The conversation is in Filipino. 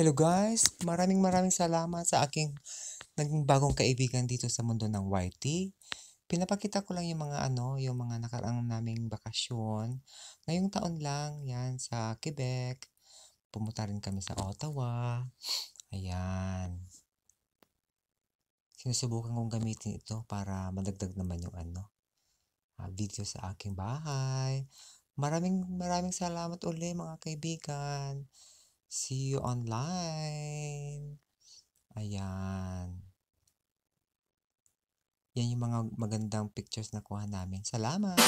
Hello guys, maraming salamat sa aking naging bagong kaibigan dito sa mundo ng YT. Pinapakita ko lang yung mga yung mga nakaraang naming bakasyon. Ngayong taon lang, yan, sa Quebec. Pumunta rin kami sa Ottawa. Ayan. Sinusubukan kong gamitin ito para madagdag naman yung video sa aking bahay. Maraming salamat uli mga kaibigan. See you online. Ayan. Yan yung mga magandang pictures na kuha namin. Salamat!